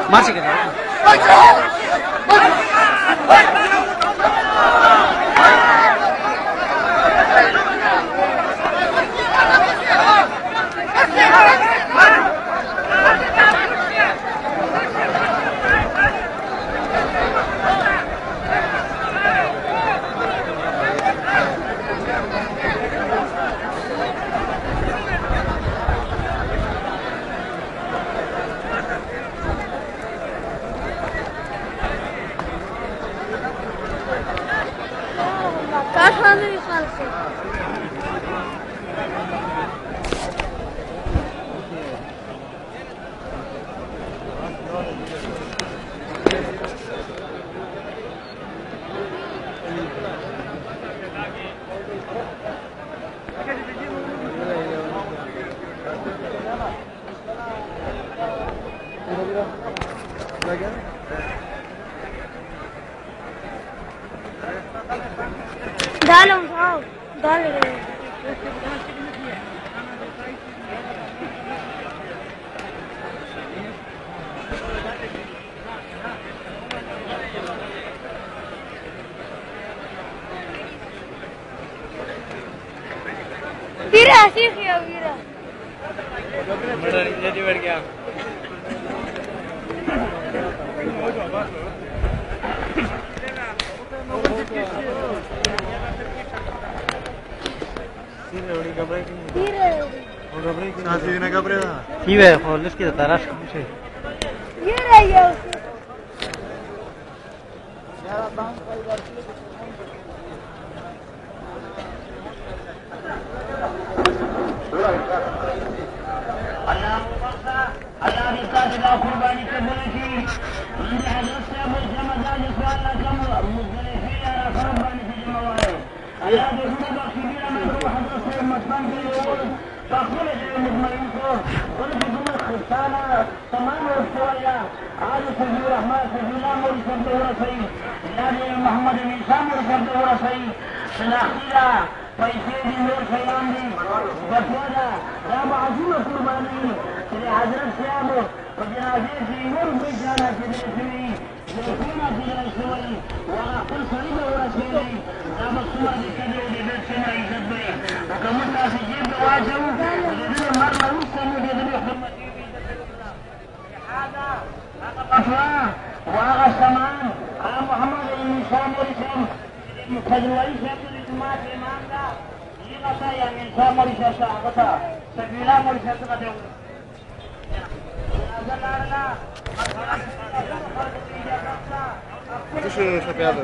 Masih kita. Dale un favor, dale. Mira, así es, mira. jadi बढ़ गया Sí, viejo, les queda tarás, sí. Mira yo. Allah di saat kita kurbani kebolehki, ini hadis saya bersama saja soalan kamu muzdalifi ya kurbani sejumlah. Allah di sana baksibir anak hadis saya masman beliau, takbir saya muzmain ko, kalau kita khusana tamam bersuara, ada sejumlah rahmat sejumlah murid sejumlah saya, Nabi Muhammad bin Samur sejumlah saya, senakhila. पैसे भी मेरे खयाम भी बतवाना राम आजूम कुर्बानी तेरे हजरत से हम और जनाजे से नूर में जाना के लिए सुनी जोना के लिए सुनी वहाँ कुल सही में हो रहा है राम सुमा जी के लिए बेट से ना इज्जत में हुकूमत का से ये दवा जाऊँ लेकिन मर नहीं समझ दे दे हुकूमत की هذا أطلع وأغى السمان على محمد الإنسان والإسلام مكذوبين شكل الجماعة الإمام ده يغطى يعني إنسان مريشة غطى سبيلا مريشة غطى это что шапяда?